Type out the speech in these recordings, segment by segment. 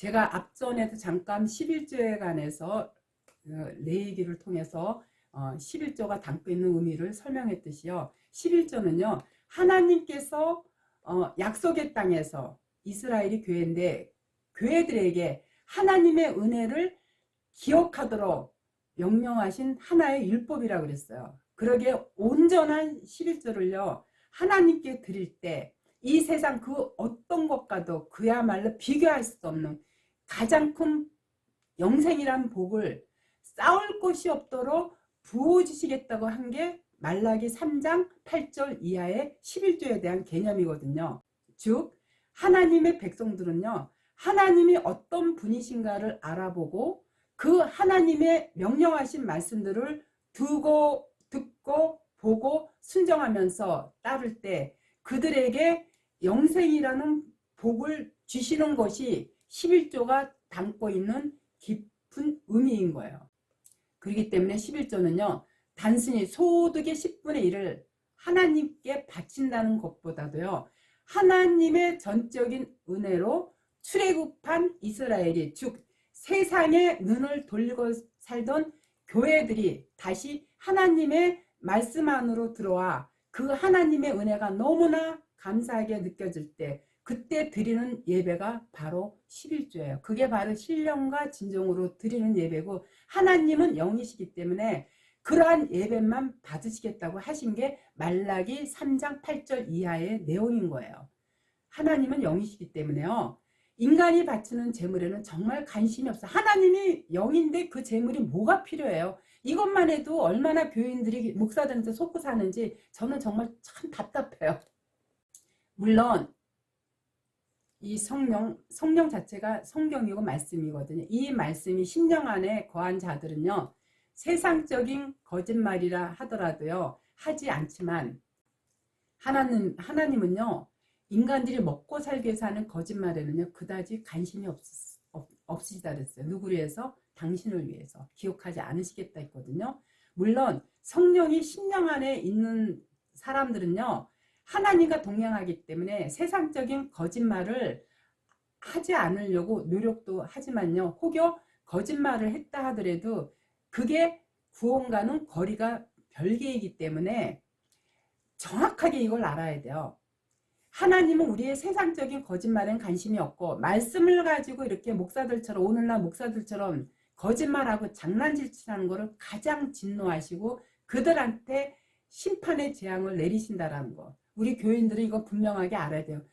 제가 앞전에도 잠깐 11조에 관해서 내 얘기를 통해서 11조가 담고 있는 의미를 설명했듯이요. 11조는요. 하나님께서 약속의 땅에서 이스라엘이 교회인데 교회들에게 하나님의 은혜를 기억하도록 명령하신 하나의 율법이라고 그랬어요. 그러기에 온전한 11조를요. 하나님께 드릴 때 이 세상 그 어떤 것과도 그야말로 비교할 수 없는 가장 큰 영생이란 복을 쌓을 곳이 없도록 부어주시겠다고 한 게 말라기 3장 8절 이하의 11조에 대한 개념이거든요. 즉 하나님의 백성들은요. 하나님이 어떤 분이신가를 알아보고 그 하나님의 명령하신 말씀들을 두고 듣고 보고 순종하면서 따를 때 그들에게 영생이라는 복을 주시는 것이 11조가 담고 있는 깊은 의미인 거예요. 그렇기 때문에 11조는요. 단순히 소득의 10분의 1을 하나님께 바친다는 것보다도요. 하나님의 전적인 은혜로 출애굽한 이스라엘이 즉 세상의 눈을 돌리고 살던 교회들이 다시 하나님의 말씀 안으로 들어와 그 하나님의 은혜가 너무나 감사하게 느껴질 때 그때 드리는 예배가 바로 11조예요. 그게 바로 신령과 진정으로 드리는 예배고 하나님은 영이시기 때문에 그러한 예배만 받으시겠다고 하신 게 말라기 3장 8절 이하의 내용인 거예요. 하나님은 영이시기 때문에요. 인간이 바치는 제물에는 정말 관심이 없어요. 하나님이 영인데 그 제물이 뭐가 필요해요? 이것만 해도 얼마나 교인들이 목사들한테 속고 사는지 저는 정말 참 답답해요. 물론 이 성령 자체가 성경이고 말씀이거든요. 이 말씀이 심령 안에 거한 자들은요. 세상적인 거짓말이라 하더라도요. 하지 않지만 하나님은요. 인간들이 먹고 살기 위해서 하는 거짓말에는요. 그다지 관심이 없으시다 그랬어요. 누구를 위해서? 당신을 위해서. 기억하지 않으시겠다 했거든요. 물론 성령이 심령 안에 있는 사람들은요. 하나님과 동행하기 때문에 세상적인 거짓말을 하지 않으려고 노력도 하지만요. 혹여 거짓말을 했다 하더라도 그게 구원과는 거리가 별개이기 때문에 정확하게 이걸 알아야 돼요. 하나님은 우리의 세상적인 거짓말엔 관심이 없고 말씀을 가지고 이렇게 목사들처럼 오늘날 목사들처럼 거짓말하고 장난질치라는 것을 가장 진노하시고 그들한테 심판의 재앙을 내리신다라는 거. 우리 교인들은 이거 분명하게 알아야 돼요.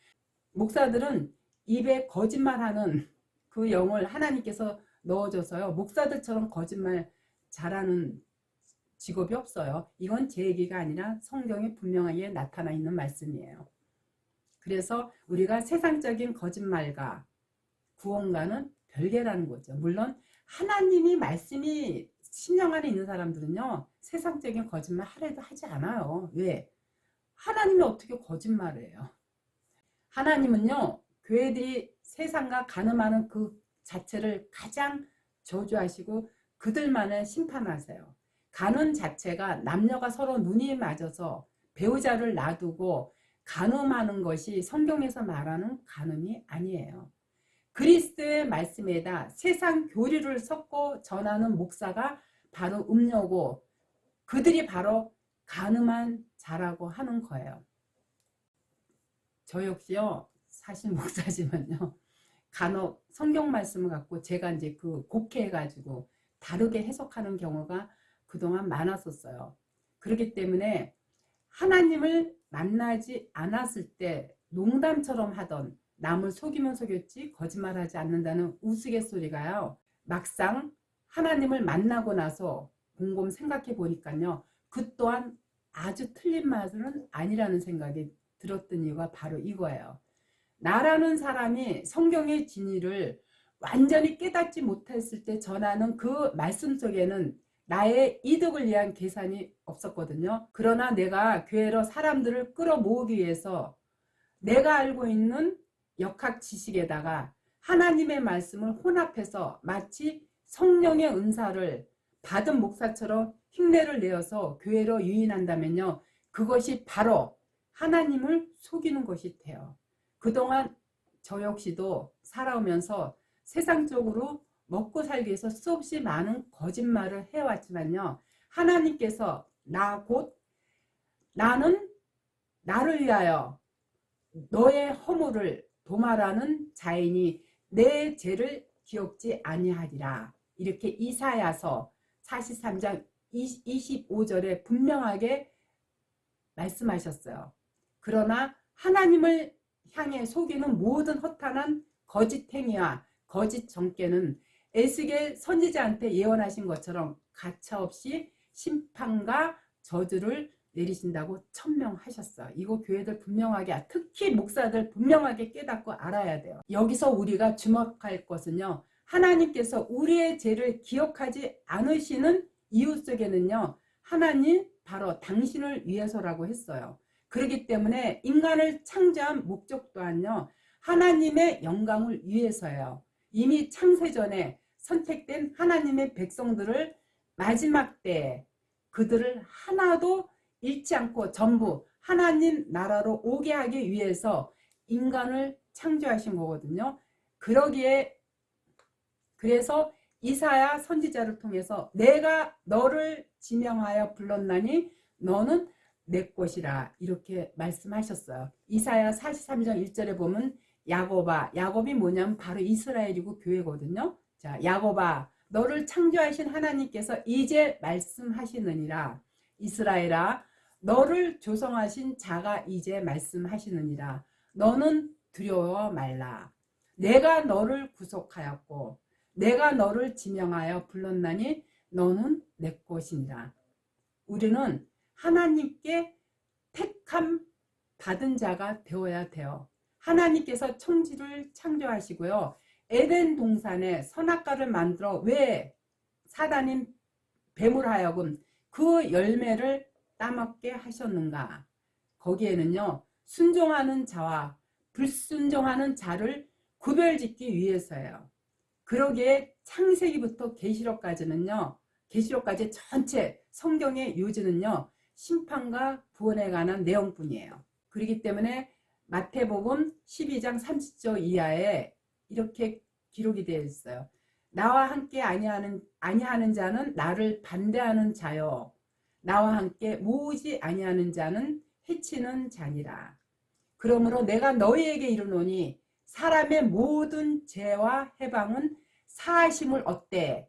목사들은 입에 거짓말하는 그 영을 하나님께서 넣어줘서요. 목사들처럼 거짓말 잘하는 직업이 없어요. 이건 제 얘기가 아니라 성경에 분명하게 나타나 있는 말씀이에요. 그래서 우리가 세상적인 거짓말과 구원과는 별개라는 거죠. 물론 하나님이 말씀이 신령 안에 있는 사람들은요. 세상적인 거짓말 하려도 하지 않아요. 왜? 하나님이 어떻게 거짓말을 해요? 하나님은요. 교회들이 세상과 간음하는 그 자체를 가장 저주하시고 그들만을 심판하세요. 간음 자체가 남녀가 서로 눈이 맞아서 배우자를 놔두고 간음하는 것이 성경에서 말하는 간음이 아니에요. 그리스도의 말씀에다 세상 교리를 섞고 전하는 목사가 바로 음녀고 그들이 바로 간음한 자라고 하는 거예요. 저 역시요. 사실 목사지만요. 간혹 성경 말씀을 갖고 제가 이제 그 곡해해가지고 다르게 해석하는 경우가 그동안 많았었어요. 그렇기 때문에 하나님을 만나지 않았을 때 농담처럼 하던 남을 속이면 속였지 거짓말하지 않는다는 우스갯소리가요. 막상 하나님을 만나고 나서 곰곰 생각해 보니까요. 그 또한 아주 틀린 말은 아니라는 생각이 들었던 이유가 바로 이거예요. 나라는 사람이 성경의 진리를 완전히 깨닫지 못했을 때 전하는 그 말씀 속에는 나의 이득을 위한 계산이 없었거든요. 그러나 내가 교회로 사람들을 끌어모으기 위해서 내가 알고 있는 역학 지식에다가 하나님의 말씀을 혼합해서 마치 성령의 은사를 받은 목사처럼 흉내를 내어서 교회로 유인한다면요. 그것이 바로 하나님을 속이는 것이 돼요. 그동안 저 역시도 살아오면서 세상적으로 먹고 살기 위해서 수없이 많은 거짓말을 해왔지만요. 하나님께서 나는 나를 위하여 너의 허물을 도말하는 자이니 내 죄를 기억지 아니하리라. 이렇게 이사야서 43장 25절에 분명하게 말씀하셨어요. 그러나 하나님을 향해 속이는 모든 허탄한 거짓 행위와 거짓 정죄는 에스겔 선지자한테 예언하신 것처럼 가차없이 심판과 저주를 내리신다고 천명하셨어요. 이거 교회들 분명하게, 특히 목사들 분명하게 깨닫고 알아야 돼요. 여기서 우리가 주목할 것은요, 하나님께서 우리의 죄를 기억하지 않으시는 이유 속에는요, 하나님 바로 당신을 위해서라고 했어요. 그렇기 때문에 인간을 창조한 목적 또한요, 하나님의 영광을 위해서예요. 이미 창세전에 선택된 하나님의 백성들을 마지막 때에 그들을 하나도 잃지 않고 전부 하나님 나라로 오게 하기 위해서 인간을 창조하신 거거든요. 그래서 이사야 선지자를 통해서 내가 너를 지명하여 불렀나니 너는 내 것이라 이렇게 말씀하셨어요. 이사야 43장 1절에 보면 야곱이 뭐냐면 바로 이스라엘이고 교회거든요. 자, 야곱아 너를 창조하신 하나님께서 이제 말씀하시느니라. 이스라엘아 너를 조성하신 자가 이제 말씀하시느니라. 너는 두려워 말라. 내가 너를 구속하였고 내가 너를 지명하여 불렀나니 너는 내 것이니라. 우리는 하나님께 택함 받은 자가 되어야 돼요. 하나님께서 천지를 창조하시고요. 에덴 동산에 선악과를 만들어 왜 사단인 뱀을 하여금 그 열매를 따먹게 하셨는가? 거기에는요, 순종하는 자와 불순종하는 자를 구별짓기 위해서예요. 그러기에 창세기부터 계시록까지 전체 성경의 요지는요, 심판과 구원에 관한 내용뿐이에요. 그렇기 때문에 마태복음 12장 30절 이하에 이렇게 기록이 되어 있어요. 나와 함께 아니하는 자는 나를 반대하는 자요. 나와 함께 모으지 아니하는 자는 해치는 자니라. 그러므로 내가 너희에게 이르노니 사람의 모든 죄와 해방은 사하심을 얻되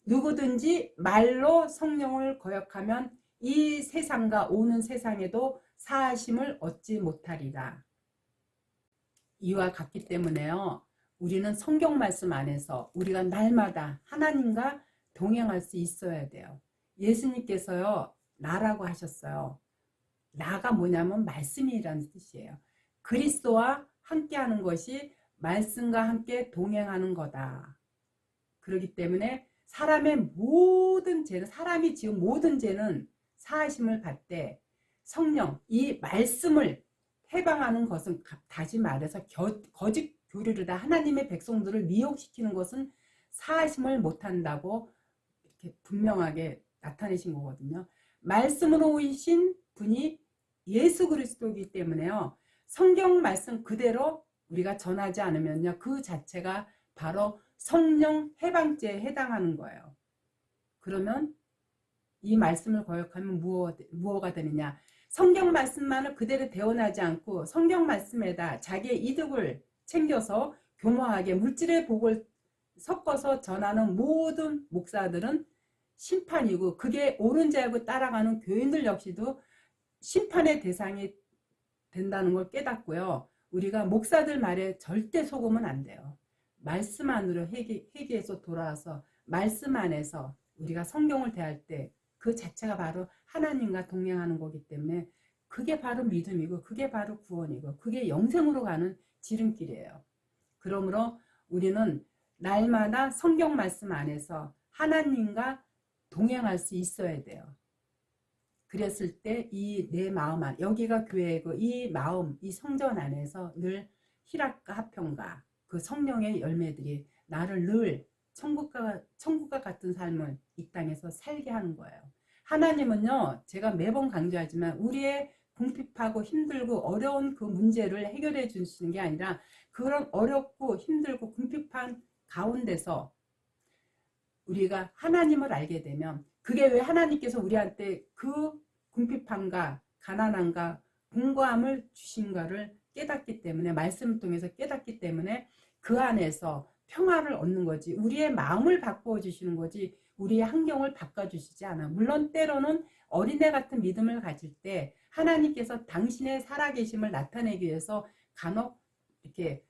누구든지 말로 성령을 거역하면 이 세상과 오는 세상에도 사하심을 얻지 못하리라. 이와 같기 때문에요. 우리는 성경 말씀 안에서 우리가 날마다 하나님과 동행할 수 있어야 돼요. 예수님께서요. 나라고 하셨어요. 나가 뭐냐면 말씀이라는 뜻이에요. 그리스도와 함께하는 것이 말씀과 함께 동행하는 거다. 그렇기 때문에 사람이 지은 모든 죄는 사하심을 받되 성령, 이 말씀을 해방하는 것은 다시 말해서 거짓 교리를 다 하나님의 백성들을 미혹시키는 것은 사하심을 못한다고 이렇게 분명하게 나타내신 거거든요. 말씀으로 오신 분이 예수 그리스도이기 때문에요. 성경 말씀 그대로 우리가 전하지 않으면요. 그 자체가 바로 성령 해방죄에 해당하는 거예요. 그러면 이 말씀을 거역하면 무엇가 되느냐? 성경 말씀만을 그대로 대언하지 않고 성경 말씀에다 자기의 이득을 챙겨서 교묘하게 물질의 복을 섞어서 전하는 모든 목사들은 심판이고 그게 옳은 자고 따라가는 교인들 역시도 심판의 대상이 된다는 걸 깨닫고요. 우리가 목사들 말에 절대 속으면 안 돼요. 말씀 안으로 회개해서 돌아와서 말씀 안에서 우리가 성경을 대할 때 그 자체가 바로 하나님과 동행하는 거기 때문에 그게 바로 믿음이고 그게 바로 구원이고 그게 영생으로 가는 지름길이에요. 그러므로 우리는 날마다 성경 말씀 안에서 하나님과 동행할 수 있어야 돼요. 그랬을 때 이 내 마음 안, 여기가 교회고 이 마음, 이 성전 안에서 늘 희락과 화평과 그 성령의 열매들이 나를 늘 천국과 같은 삶을 이 땅에서 살게 하는 거예요. 하나님은요, 제가 매번 강조하지만 우리의 궁핍하고 힘들고 어려운 그 문제를 해결해 주시는 게 아니라 그런 어렵고 힘들고 궁핍한 가운데서 우리가 하나님을 알게 되면, 그게 왜 하나님께서 우리한테 그 궁핍함과 가난함과 공고함을 주신가를 깨닫기 때문에, 말씀을 통해서 깨닫기 때문에 그 안에서 평화를 얻는 거지, 우리의 마음을 바꾸어 주시는 거지 우리의 환경을 바꿔주시지 않아. 물론 때로는 어린애 같은 믿음을 가질 때 하나님께서 당신의 살아계심을 나타내기 위해서 간혹 이렇게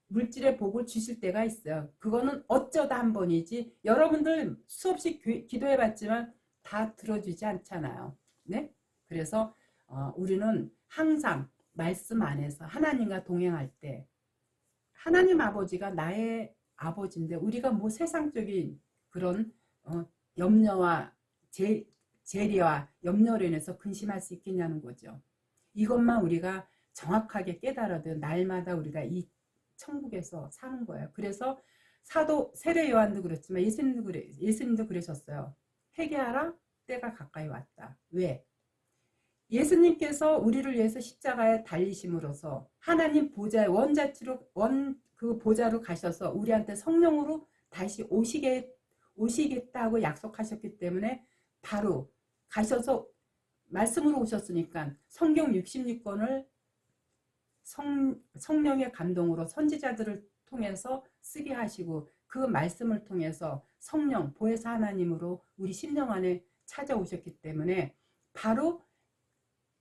물질의 복을 주실 때가 있어요. 그거는 어쩌다 한 번이지, 여러분들 수없이 기도해 봤지만 다 들어주지 않잖아요. 네? 그래서 우리는 항상 말씀 안에서 하나님과 동행할 때, 하나님 아버지가 나의 아버지인데 우리가 뭐 세상적인 그런 염려와 재리와 염려로 인해서 근심할 수 있겠냐는 거죠. 이것만 우리가 정확하게 깨달아도 날마다 우리가 이 천국에서 사는 거예요. 그래서 사도 세례 요한도 그렇지만 예수님도 그러셨어요. 회개하라, 때가 가까이 왔다. 왜? 예수님께서 우리를 위해서 십자가에 달리심으로써 하나님 보좌의 원자치로 그 보좌로 가셔서 우리한테 성령으로 다시 오시겠다고 약속하셨기 때문에 바로 가셔서 말씀으로 오셨으니까 성경 66권을 성령의 감동으로 선지자들을 통해서 쓰게 하시고, 그 말씀을 통해서 성령 보혜사 하나님으로 우리 심령 안에 찾아오셨기 때문에 바로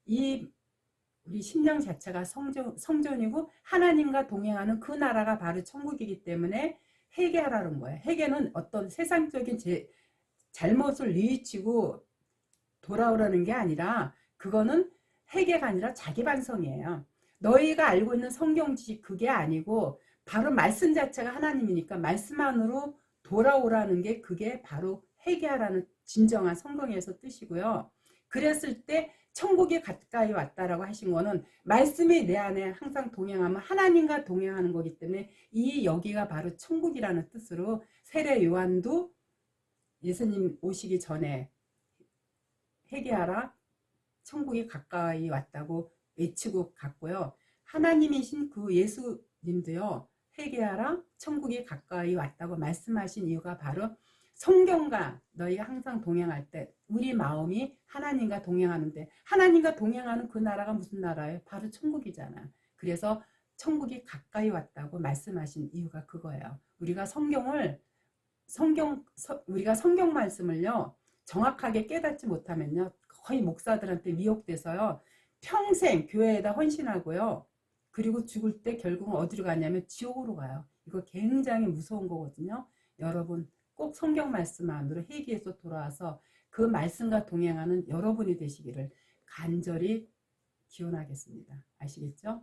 우리 심령 자체가 성전이고 하나님과 동행하는 그 나라가 바로 천국이기 때문에 회개하라는 거예요. 회개는 어떤 세상적인 잘못을 뉘우치고 돌아오라는 게 아니라, 그거는 회개가 아니라 자기 반성이에요. 너희가 알고 있는 성경 지식 그게 아니고 바로 말씀 자체가 하나님이니까 말씀 안으로 돌아오라는 게, 그게 바로 회개하라는 진정한 성경에서 뜻이고요. 그랬을 때 천국이 가까이 왔다라고 하신 거는 말씀이 내 안에 항상 동행하면 하나님과 동행하는 거기 때문에 여기가 바로 천국이라는 뜻으로 세례 요한도 예수님 오시기 전에 회개하라, 천국이 가까이 왔다고 외치고 갔고요. 하나님이신 그 예수님도요, 회개하라, 천국이 가까이 왔다고 말씀하신 이유가 바로 성경과 너희가 항상 동행할 때 우리 마음이 하나님과 동행하는데, 하나님과 동행하는 그 나라가 무슨 나라예요? 바로 천국이잖아. 그래서 천국이 가까이 왔다고 말씀하신 이유가 그거예요. 우리가 성경 말씀을요 정확하게 깨닫지 못하면요 거의 목사들한테 미혹돼서요 평생 교회에다 헌신하고요, 그리고 죽을 때 결국은 어디로 가냐면 지옥으로 가요. 이거 굉장히 무서운 거거든요. 여러분 꼭 성경 말씀 안으로 회개해서 돌아와서 그 말씀과 동행하는 여러분이 되시기를 간절히 기원하겠습니다. 아시겠죠?